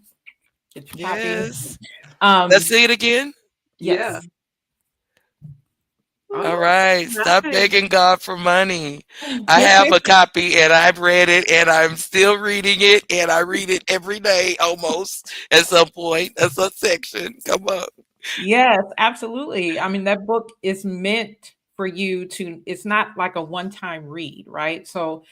Speaker 5: Get your copy.
Speaker 1: Yes. Let's
Speaker 5: Um,
Speaker 1: see it again.
Speaker 3: Yeah.
Speaker 5: yes.
Speaker 1: All
Speaker 5: Oh,
Speaker 1: right. Stop
Speaker 5: nice.
Speaker 1: begging God for money. I have a copy and I've read it and I'm still reading it and I read it every day almost at some point. That's a section. Come on.
Speaker 5: Yes, absolutely. I mean, that book is meant for you to, it's not like a one-time read, right? So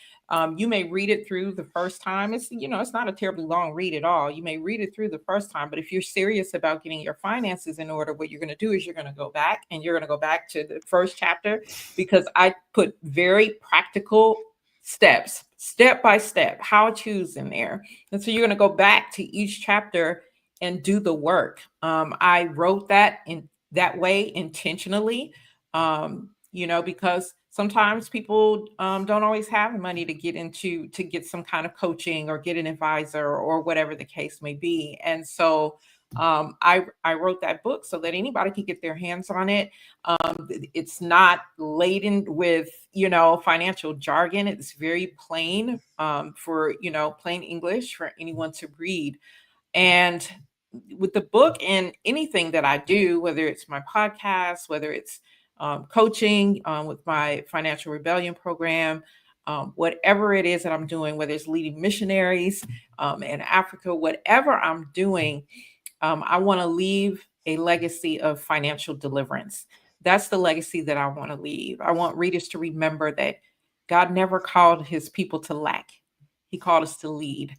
Speaker 5: you may read it through the first time. It's, it's not a terribly long read at all. You may read it through the first time, but if you're serious about getting your finances in order, what you're going to do is you're going to go back and you're going to go back to the first chapter because I put very practical steps, step by step, how to's in there. And so you're going to go back to each chapter and do the work. I wrote that in that way intentionally, because sometimes people don't always have the money to get some kind of coaching or get an advisor or whatever the case may be. And so I wrote that book so that anybody can get their hands on it. It's not laden with financial jargon. It's very plain for plain English for anyone to read. And with the book and anything that I do, whether it's my podcast, whether it's coaching with my financial rebellion program, whatever it is that I'm doing, whether it's leading missionaries in Africa, whatever I'm doing, I want to leave a legacy of financial deliverance. That's the legacy that I want to leave. I want readers to remember that God never called his people to lack, he called us to lead.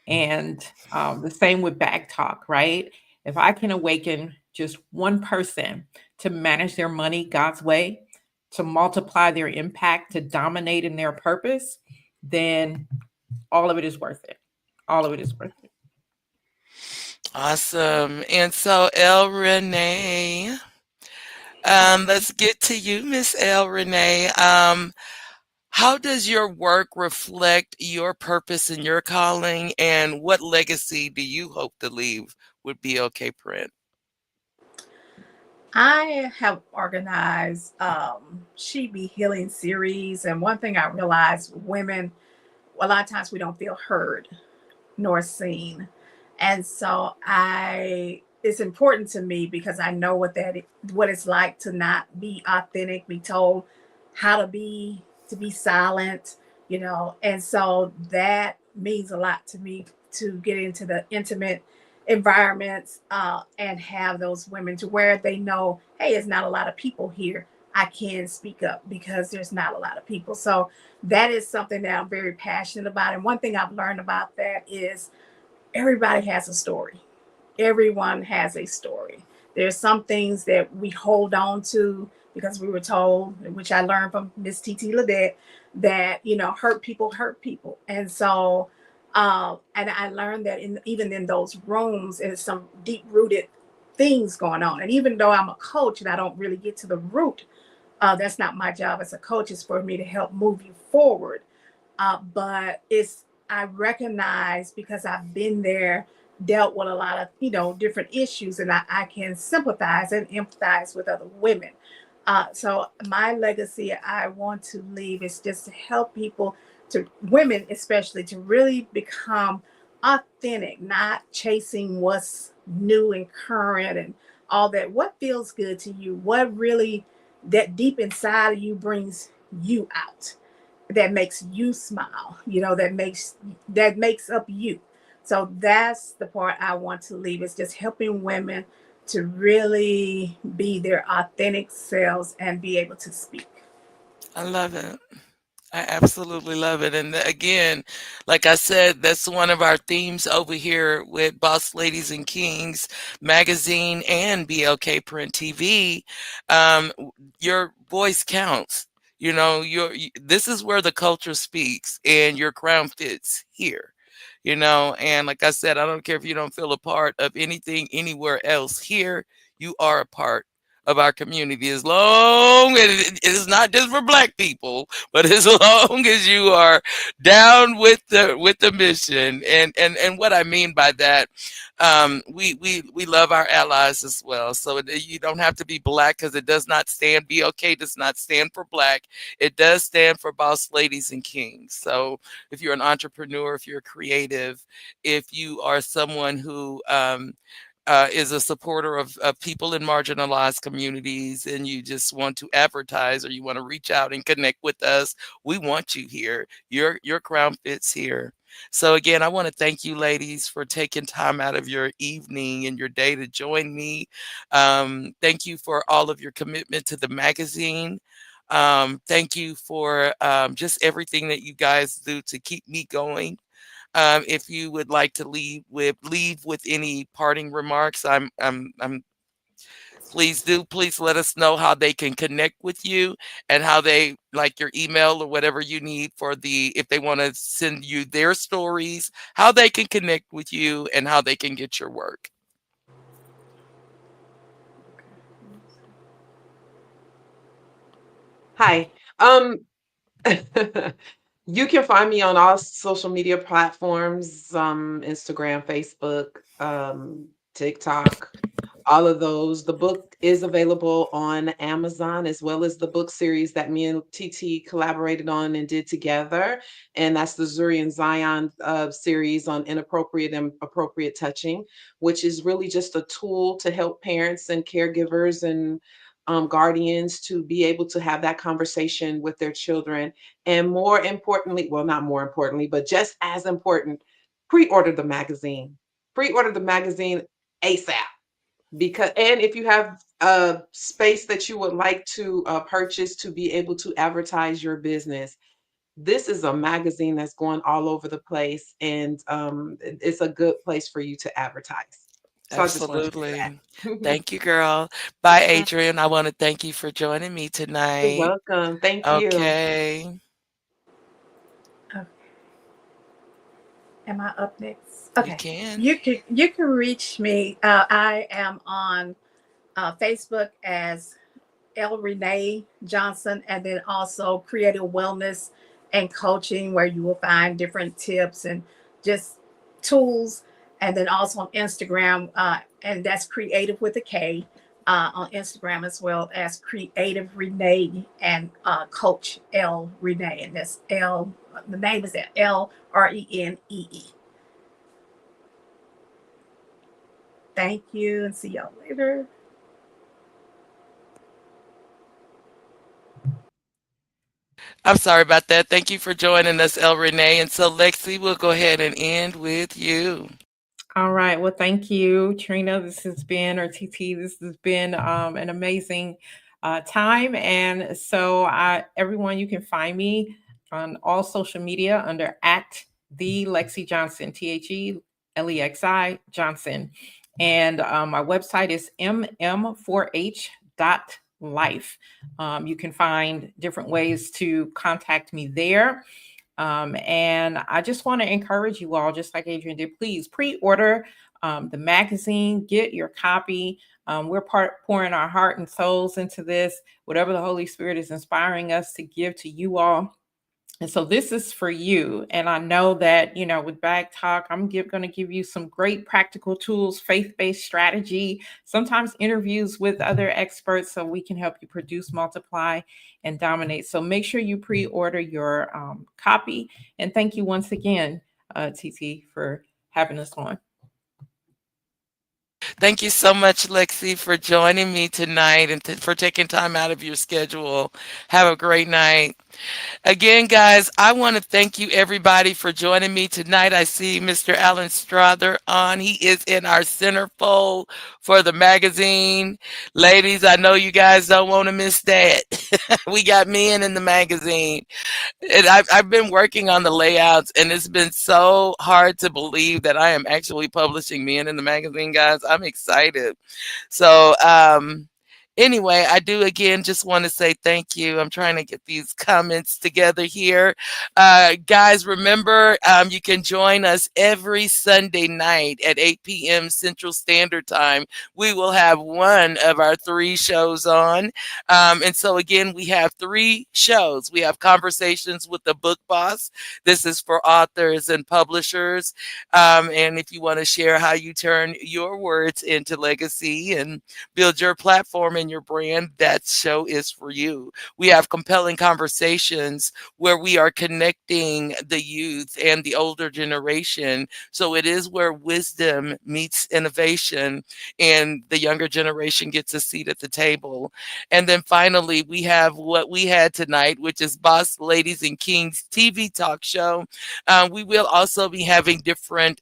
Speaker 5: And the same with Bag Talk, right? If I can awaken just one person to manage their money God's way, to multiply their impact, to dominate in their purpose, then all of it is worth it. All of it is worth it.
Speaker 1: Awesome. And so, El Renee, let's get to you, Miss El Renee. How does your work reflect your purpose and your calling, and what legacy do you hope to leave with Blkprint?
Speaker 4: I have organized She Be Healing series, and one thing I realized, women, a lot of times we don't feel heard nor seen. And so I it's important to me because I know what it's like to not be authentic, be told how to be silent, And so that means a lot to me to get into the intimate environments and have those women to where they know, hey, it's not a lot of people here. I can speak up because there's not a lot of people. So that is something that I'm very passionate about. And one thing I've learned about that is everybody has a story. Everyone has a story. There's some things that we hold on to because we were told, which I learned from Miss TT Ledette, that hurt people. And so and I learned that even in those rooms, there's some deep rooted things going on. And even though I'm a coach and I don't really get to the root, that's not my job as a coach. It's for me to help move you forward. But I recognize because I've been there, dealt with a lot of different issues, and I can sympathize and empathize with other women. So my legacy I want to leave is just to help people, to women especially, to really become authentic, not chasing what's new and current and all that. What feels good to you? What really that deep inside of you brings you out, that makes you smile, that makes up you. So that's the part I want to leave, is just helping women to really be their authentic selves and be able to speak.
Speaker 1: I love it. I absolutely love it. And again, like I said, that's one of our themes over here with Boss Ladies and Kings magazine and Blkprint TV. Your voice counts. This is where the culture speaks, and your crown fits here. And like I said, I don't care if you don't feel a part of anything anywhere else. Here, you are a part of our community, as long as it is not just for Black people, but as long as you are down with the mission. And what I mean by that, we love our allies as well. So you don't have to be Black, because it does not stand, BLK does not stand for Black. It does stand for Boss Ladies and Kings. So if you're an entrepreneur, if you're creative, if you are someone who is a supporter of people in marginalized communities and you just want to advertise or you want to reach out and connect with us, we want you here. Your crown fits here. So again, I want to thank you ladies for taking time out of your evening and your day to join me. Thank you for all of your commitment to the magazine. Thank you for just everything that you guys do to keep me going. If you would like to leave with any parting remarks, I'm please do. Please let us know how they can connect with you and how they like your email or whatever you need for the if they want to send you their stories, how they can connect with you and how they can get your work.
Speaker 3: Hi. You can find me on all social media platforms, Instagram, Facebook, TikTok, all of those. The book is available on Amazon as well as the book series that me and TT collaborated on and did together. And that's the Zuri and Zion series on inappropriate and appropriate touching, which is really just a tool to help parents and caregivers and guardians to be able to have that conversation with their children. And more importantly, well, not more importantly, but just as important, pre-order the magazine. Pre-order the magazine ASAP because and if you have a space that you would like to purchase to be able to advertise your business, this is a magazine that's going all over the place and it's a good place for you to advertise. So I just want to share
Speaker 1: Absolutely.
Speaker 3: that.
Speaker 1: Thank you, girl. Bye, Adrian. I want to thank you for joining me
Speaker 3: You're
Speaker 1: tonight.
Speaker 3: welcome. Thank you.
Speaker 1: Okay.
Speaker 4: Okay. Am I up next?
Speaker 1: You
Speaker 4: Okay.
Speaker 1: can.
Speaker 4: You can reach me. I am on Facebook as Renee Johnson, and then also creative wellness and coaching, where you will find different tips and just tools. And then also on Instagram, and that's creative with a K on Instagram, as well as creative Renee and coach L Renee. And that's L, the name is LRENEE. Thank you and see y'all later.
Speaker 1: I'm sorry about that. Thank you for joining us, El Renee. And so, Lexi, we'll go ahead and end with you.
Speaker 5: All right. Well, thank you, Trina. This has been, or TT, this has been an amazing time. And so, everyone, you can find me on all social media under at the Lexi Johnson, TheLexi Johnson. And my website is mm4h.life. You can find different ways to contact me there. And I just want to encourage you all, just like Adrian did, please pre-order the magazine, get your copy. We're pouring our heart and souls into this, whatever the Holy Spirit is inspiring us to give to you all. And so this is for you. And I know that, with Bag Talk, I'm going to give you some great practical tools, faith-based strategy, sometimes interviews with other experts so we can help you produce, multiply, and dominate. So make sure you pre-order your copy. And thank you once again, TT, for having us on.
Speaker 1: Thank you so much, Lexi, for joining me tonight and for taking time out of your schedule. Have a great night. Again, guys, I want to thank you, everybody, for joining me tonight. I see Mr. Alan Strother on. He is in our centerfold for the magazine. Ladies, I know you guys don't want to miss that. We got men in the magazine. And I've been working on the layouts, and it's been so hard to believe that I am actually publishing men in the magazine, guys. I'm excited. So, anyway, I do again just want to say thank you. I'm trying to get these comments together here. Guys, remember, you can join us every Sunday night at 8 p.m. Central Standard Time. We will have one of our 3 shows on. And so, again, we have 3 shows. We have Conversations with the Book Boss. This is for authors and publishers. And if you want to share how you turn your words into legacy and build your platform and in your brand, that show is for you. We have compelling conversations where we are connecting the youth and the older generation. So it is where wisdom meets innovation, and the younger generation gets a seat at the table. And then finally, we have what we had tonight, which is Boss Ladies and Kings TV talk show. We will also be having different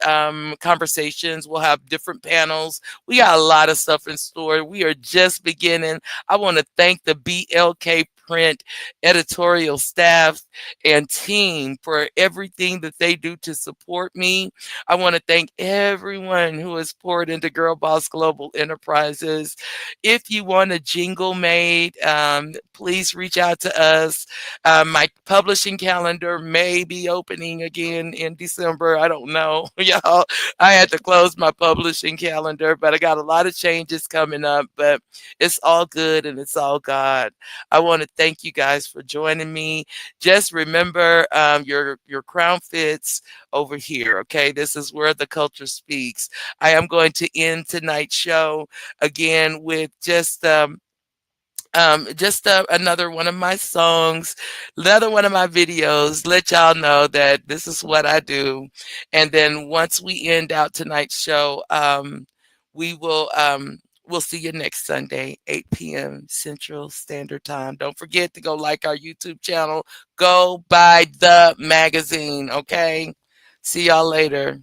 Speaker 1: conversations. We'll have different panels. We got a lot of stuff in store. We are just beginning. I want to thank the Blkprint editorial staff and team for everything that they do to support me. I want to thank everyone who has poured into Girl Boss Global Enterprises. If you want a jingle made, please reach out to us. My publishing calendar may be opening again in December. I don't know. Y'all, I had to close my publishing calendar, but I got a lot of changes coming up, but it's all good and it's all God. I want to thank you guys for joining me. Just remember, your crown fits over here. Okay. This is where the culture speaks. I am going to end tonight's show again with just another one of my songs, another one of my videos, let y'all know that this is what I do. And then once we end out tonight's show, we will we'll see you next Sunday, 8 p.m. Central Standard Time. Don't forget to go like our YouTube channel. Go buy the magazine, okay? See y'all later.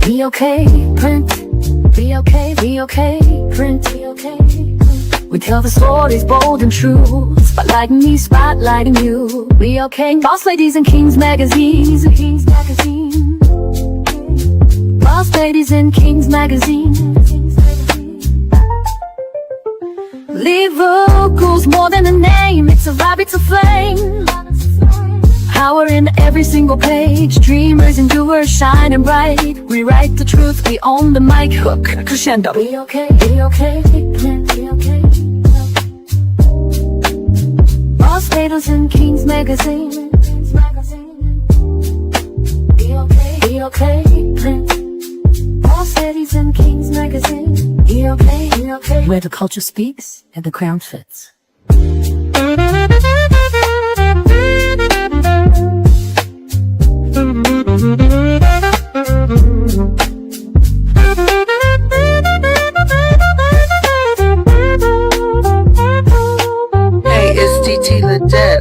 Speaker 2: Be okay, print. Be okay, print. Be okay. We tell the stories bold and true. Spotlighting me, spotlighting you. Be okay. Boss Ladies and Kings magazines. Boss Ladies and Kings magazine. Liverpool's more than a name. It's a vibe, it's a flame. Power in every single page. Dreamers and doers shining bright. We write the truth, we own the mic. Hook, crescendo. Be okay, be okay, be okay. Boss Ladies and Kings magazine. Be okay, print. Boss Ladies and Kings magazine. Be okay. Where the culture speaks and the crown fits.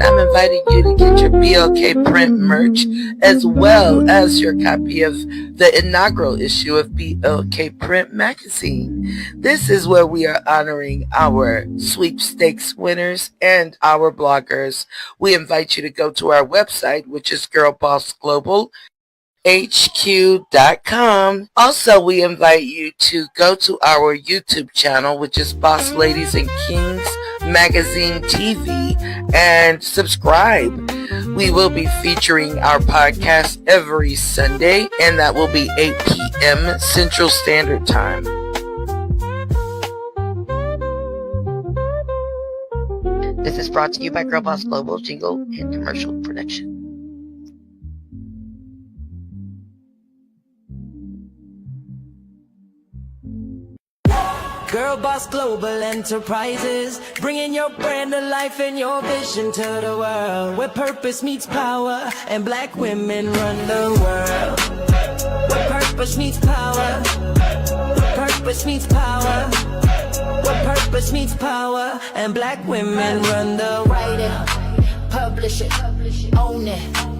Speaker 1: I'm inviting you to get your Blkprint merch as well as your copy of the inaugural issue of Blkprint magazine. This is where we are honoring our sweepstakes winners and our bloggers. We invite you to go to our website, which is girlbossglobal.hq.com. Also, we invite you to go to our YouTube channel, which is Boss Ladies and Kings Magazine TV, and subscribe. We will be featuring our podcast every Sunday, and that will be 8 p.m. Central Standard Time. This is brought to you by Girl Boss Global Jingle and Commercial Production.
Speaker 9: Girl Boss Global Enterprises, bringing your brand to life and your vision to the world, where purpose meets power and black women run the world. Where purpose meets power, purpose meets power, where purpose meets power and black women run the world.
Speaker 10: Write it, publish it, own it.